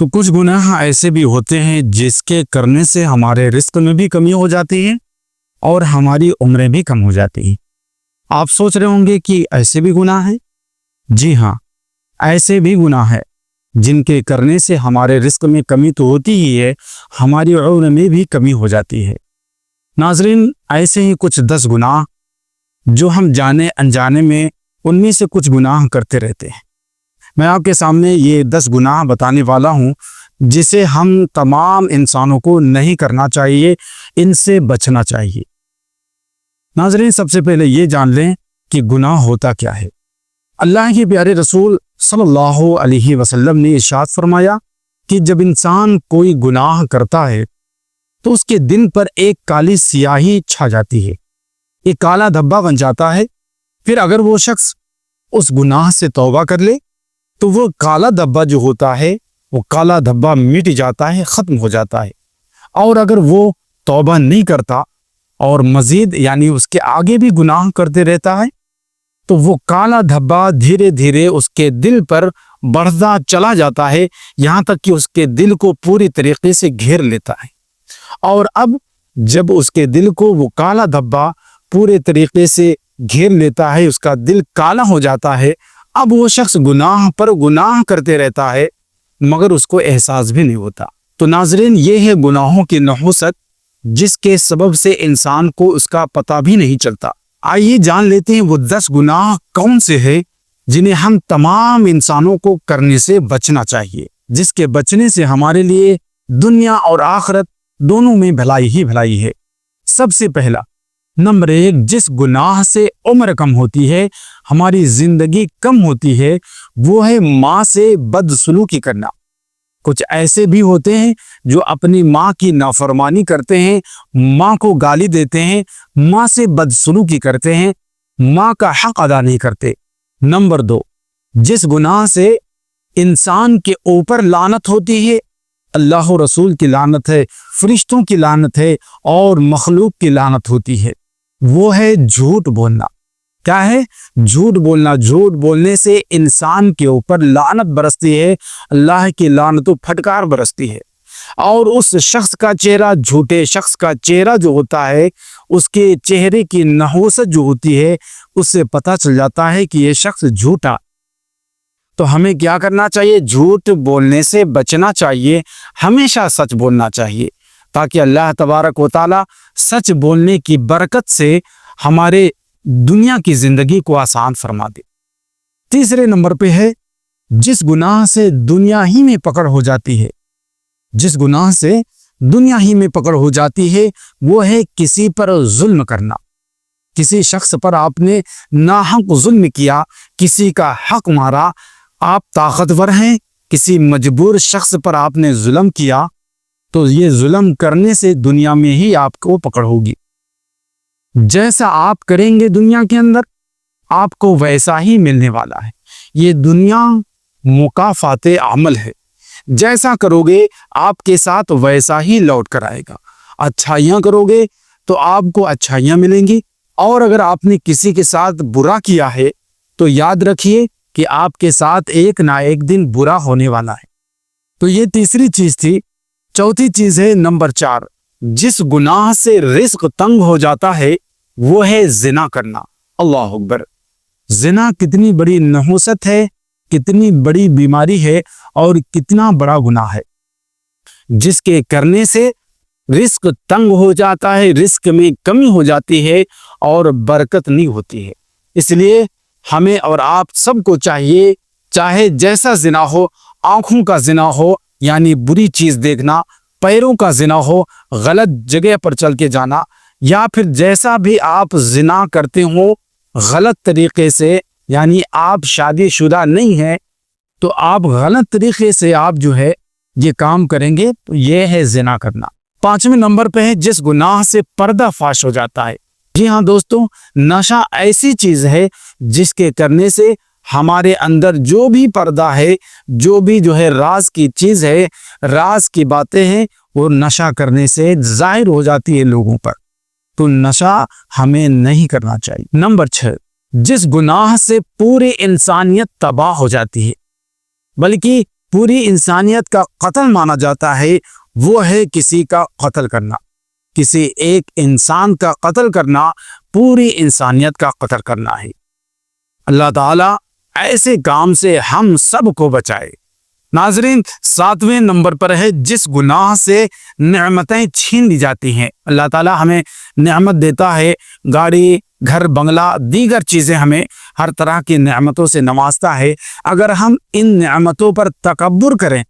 تو کچھ گناہ ایسے بھی ہوتے ہیں جس کے کرنے سے ہمارے رزق میں بھی کمی ہو جاتی ہے اور ہماری عمریں بھی کم ہو جاتی ہیں۔ آپ سوچ رہے ہوں گے کہ ایسے بھی گناہ ہیں؟ جی ہاں، ایسے بھی گناہ ہے جن کے کرنے سے ہمارے رزق میں کمی تو ہوتی ہی ہے، ہماری عمر میں بھی کمی ہو جاتی ہے۔ ناظرین، ایسے ہی کچھ 10 گناہ جو ہم جانے انجانے میں ان میں سے کچھ گناہ کرتے رہتے ہیں۔ میں آپ کے سامنے یہ 10 گناہ بتانے والا ہوں جسے ہم تمام انسانوں کو نہیں کرنا چاہیے، ان سے بچنا چاہیے۔ ناظرین، سب سے پہلے یہ جان لیں کہ گناہ ہوتا کیا ہے۔ اللہ کے پیارے رسول صلی اللہ علیہ وسلم نے ارشاد فرمایا کہ جب انسان کوئی گناہ کرتا ہے تو اس کے دل پر ایک کالی سیاہی چھا جاتی ہے، ایک کالا دھبا بن جاتا ہے۔ پھر اگر وہ شخص اس گناہ سے توبہ کر لے تو وہ کالا دھبا جو ہوتا ہے وہ کالا دھبا مٹ جاتا ہے، ختم ہو جاتا ہے۔ اور اگر وہ توبہ نہیں کرتا اور مزید یعنی اس کے آگے بھی گناہ کرتے رہتا ہے تو وہ کالا دھبا دھیرے دھیرے اس کے دل پر بڑھتا چلا جاتا ہے، یہاں تک کہ اس کے دل کو پوری طریقے سے گھیر لیتا ہے۔ اور اب جب اس کے دل کو وہ کالا دھبا پورے طریقے سے گھیر لیتا ہے، اس کا دل کالا ہو جاتا ہے، اب وہ شخص گناہ پر گناہ کرتے رہتا ہے مگر اس کو احساس بھی نہیں ہوتا۔ تو ناظرین، یہ ہے گناہوں کی نحوست جس کے سبب سے انسان کو اس کا پتہ بھی نہیں چلتا۔ آئیے جان لیتے ہیں وہ 10 گناہ کون سے ہیں جنہیں ہم تمام انسانوں کو کرنے سے بچنا چاہیے، جس کے بچنے سے ہمارے لیے دنیا اور آخرت دونوں میں بھلائی ہی بھلائی ہے۔ سب سے پہلا نمبر 1، جس گناہ سے عمر کم ہوتی ہے، ہماری زندگی کم ہوتی ہے، وہ ہے ماں سے بدسلوکی کرنا۔ کچھ ایسے بھی ہوتے ہیں جو اپنی ماں کی نافرمانی کرتے ہیں، ماں کو گالی دیتے ہیں، ماں سے بدسلوکی کرتے ہیں، ماں کا حق ادا نہیں کرتے۔ نمبر 2، جس گناہ سے انسان کے اوپر لعنت ہوتی ہے، اللہ و رسول کی لعنت ہے، فرشتوں کی لعنت ہے اور مخلوق کی لعنت ہوتی ہے، وہ ہے جھوٹ بولنا۔ کیا ہے؟ جھوٹ بولنا۔ جھوٹ بولنے سے انسان کے اوپر لعنت برستی ہے، اللہ کی لعنت و پھٹکار برستی ہے، اور اس شخص کا چہرہ، جھوٹے شخص کا چہرہ جو ہوتا ہے، اس کے چہرے کی نحوست جو ہوتی ہے، اس سے پتہ چل جاتا ہے کہ یہ شخص جھوٹا۔ تو ہمیں کیا کرنا چاہیے؟ جھوٹ بولنے سے بچنا چاہیے، ہمیشہ سچ بولنا چاہیے، تاکہ اللہ تبارک و تعالی سچ بولنے کی برکت سے ہمارے دنیا کی زندگی کو آسان فرما دے۔ تیسرے نمبر پہ ہے جس گناہ سے دنیا ہی میں پکڑ ہو جاتی ہے۔ جس گناہ سے دنیا ہی میں پکڑ ہو جاتی ہے وہ ہے کسی پر ظلم کرنا۔ کسی شخص پر آپ نے ناحق ظلم کیا، کسی کا حق مارا، آپ طاقتور ہیں، کسی مجبور شخص پر آپ نے ظلم کیا، تو یہ ظلم کرنے سے دنیا میں ہی آپ کو پکڑ ہوگی۔ جیسا آپ کریں گے دنیا کے اندر، آپ کو ویسا ہی ملنے والا ہے۔ یہ دنیا مکافات عمل ہے، جیسا کرو گے آپ کے ساتھ ویسا ہی لوٹ کر آئے گا۔ اچھائیاں کرو گے تو آپ کو اچھائیاں ملیں گی، اور اگر آپ نے کسی کے ساتھ برا کیا ہے تو یاد رکھیے کہ آپ کے ساتھ ایک نہ ایک دن برا ہونے والا ہے۔ تو یہ تیسری چیز تھی۔ چوتھی چیز ہے نمبر 4، جس گناہ سے رزق تنگ ہو جاتا ہے وہ ہے زنا کرنا۔ اللہ اکبر! زنا کتنی بڑی نحوست ہے، کتنی بڑی بیماری ہے اور کتنا بڑا گناہ ہے، جس کے کرنے سے رزق تنگ ہو جاتا ہے، رزق میں کمی ہو جاتی ہے اور برکت نہیں ہوتی ہے۔ اس لیے ہمیں اور آپ سب کو چاہیے، چاہے جیسا زنا ہو، آنکھوں کا زنا ہو یعنی بری چیز دیکھنا، پیروں کا زنا ہو غلط جگہ پر چل کے جانا، یا پھر جیسا بھی آپ زنا کرتے ہو غلط طریقے سے، یعنی آپ شادی شدہ نہیں ہیں تو آپ غلط طریقے سے آپ جو ہے یہ کام کریں گے تو یہ ہے زنا کرنا۔ 5ویں نمبر پہ ہے جس گناہ سے پردہ فاش ہو جاتا ہے۔ جی ہاں دوستوں، نشہ ایسی چیز ہے جس کے کرنے سے ہمارے اندر جو بھی پردہ ہے، جو بھی جو ہے راز کی چیز ہے، راز کی باتیں ہیں، وہ نشہ کرنے سے ظاہر ہو جاتی ہے لوگوں پر۔ تو نشہ ہمیں نہیں کرنا چاہیے۔ نمبر 6، جس گناہ سے پوری انسانیت تباہ ہو جاتی ہے، بلکہ پوری انسانیت کا قتل مانا جاتا ہے وہ ہے کسی کا قتل کرنا. کسی ایک انسان کا قتل کرنا پوری انسانیت کا قتل کرنا ہے. اللہ تعالیٰ ایسے کام سے ہم سب کو بچائے. ناظرین، 7ویں نمبر پر ہے جس گناہ سے نعمتیں چھین لی جاتی ہیں. اللہ تعالیٰ ہمیں نعمت دیتا ہے، گاڑی، گھر، بنگلہ، دیگر چیزیں ہمیں ہر طرح کی نعمتوں سے نوازتا ہے. اگر ہم ان نعمتوں پر تکبر کریں،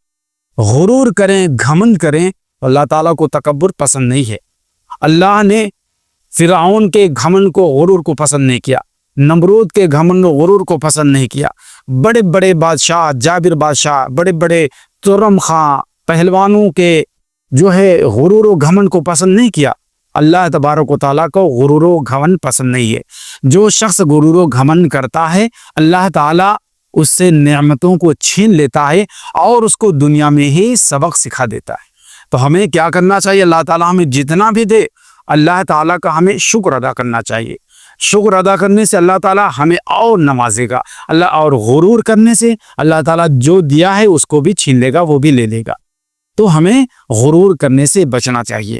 غرور کریں، گھمنڈ کریں تو اللہ تعالیٰ کو تکبر پسند نہیں ہے. اللہ نے فرعون کے گھمنڈ کو، غرور کو پسند نہیں کیا. نمرود کے گھمنڈ و غرور کو پسند نہیں کیا. بڑے بڑے بادشاہ، جابر بادشاہ، بڑے بڑے ترم خاں پہلوانوں کے جو ہے غرور و گھمنڈ کو پسند نہیں کیا. اللہ تبارک و تعالیٰ کو غرور و گھمنڈ پسند نہیں ہے. جو شخص غرور و گھمنڈ کرتا ہے اللہ تعالیٰ اس سے نعمتوں کو چھین لیتا ہے اور اس کو دنیا میں ہی سبق سکھا دیتا ہے. تو ہمیں کیا کرنا چاہیے؟ اللہ تعالیٰ ہمیں جتنا بھی دے اللہ تعالیٰ کا ہمیں شکر ادا کرنا چاہیے. شکر ادا کرنے سے اللہ تعالیٰ ہمیں اور نوازے گا. اور غرور کرنے سے اللہ تعالیٰ جو دیا ہے اس کو بھی چھین لے گا، وہ بھی لے لے گا. تو ہمیں غرور کرنے سے بچنا چاہیے.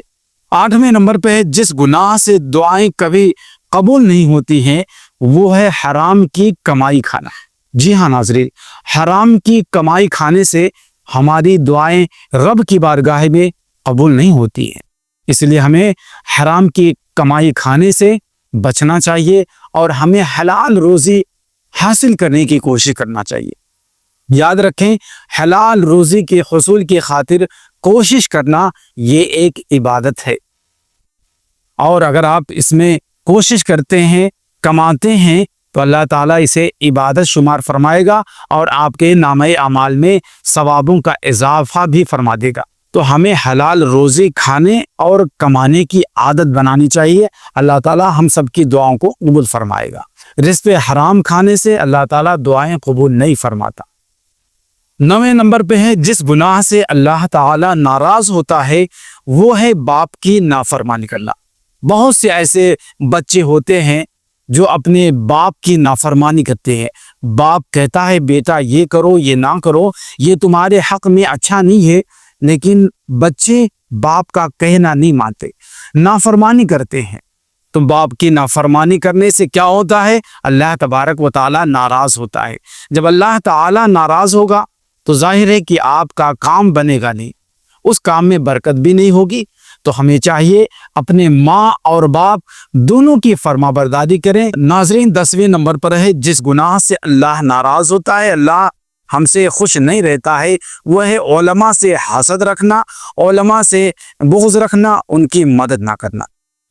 8ویں نمبر پہ ہے جس گناہ سے دعائیں کبھی قبول نہیں ہوتی ہیں وہ ہے حرام کی کمائی کھانا. جی ہاں ناظرین، حرام کی کمائی کھانے سے ہماری دعائیں رب کی بارگاہ میں قبول نہیں ہوتی ہیں. اس لیے ہمیں حرام کی کمائی کھانے سے بچنا چاہیے اور ہمیں حلال روزی حاصل کرنے کی کوشش کرنا چاہیے. یاد رکھیں، حلال روزی کے حصول کی خاطر کوشش کرنا یہ ایک عبادت ہے. اور اگر آپ اس میں کوشش کرتے ہیں، کماتے ہیں تو اللہ تعالیٰ اسے عبادت شمار فرمائے گا اور آپ کے نامہ اعمال میں ثوابوں کا اضافہ بھی فرما دے گا. تو ہمیں حلال روزی کھانے اور کمانے کی عادت بنانی چاہیے. اللہ تعالیٰ ہم سب کی دعاؤں کو قبول فرمائے گا. رزق حرام کھانے سے اللہ تعالیٰ دعائیں قبول نہیں فرماتا. 9ویں نمبر پہ ہے جس گناہ سے اللہ تعالیٰ ناراض ہوتا ہے وہ ہے باپ کی نافرمانی کرنا. بہت سے ایسے بچے ہوتے ہیں جو اپنے باپ کی نافرمانی کرتے ہیں. باپ کہتا ہے بیٹا یہ کرو، یہ نہ کرو، یہ تمہارے حق میں اچھا نہیں ہے، لیکن بچے باپ کا کہنا نہیں مانتے، نافرمانی کرتے ہیں. تو باپ کی نافرمانی کرنے سے کیا ہوتا ہے؟ اللہ تبارک و تعالیٰ ناراض ہوتا ہے. جب اللہ تعالیٰ ناراض ہوگا تو ظاہر ہے کہ آپ کا کام بنے گا نہیں، اس کام میں برکت بھی نہیں ہوگی. تو ہمیں چاہیے اپنے ماں اور باپ دونوں کی فرما برداری کریں. ناظرین، 10ویں نمبر پر ہے جس گناہ سے اللہ ناراض ہوتا ہے، اللہ ہم سے خوش نہیں رہتا ہے، وہ ہے علماء سے حسد رکھنا، علماء سے بغض رکھنا، ان کی مدد نہ کرنا.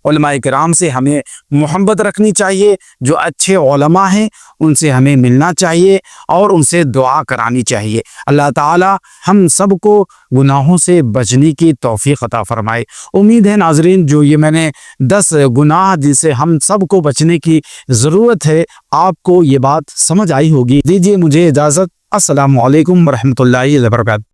علماء کرام سے ہمیں محبت رکھنی چاہیے. جو اچھے علماء ہیں ان سے ہمیں ملنا چاہیے اور ان سے دعا کرانی چاہیے. اللہ تعالی ہم سب کو گناہوں سے بچنے کی توفیق عطا فرمائے. امید ہے ناظرین جو یہ میں نے 10 گناہ جن سے ہم سب کو بچنے کی ضرورت ہے آپ کو یہ بات سمجھ آئی ہوگی. دیجیے مجھے اجازت. السلام علیکم ورحمۃ اللہ وبرکاتہ.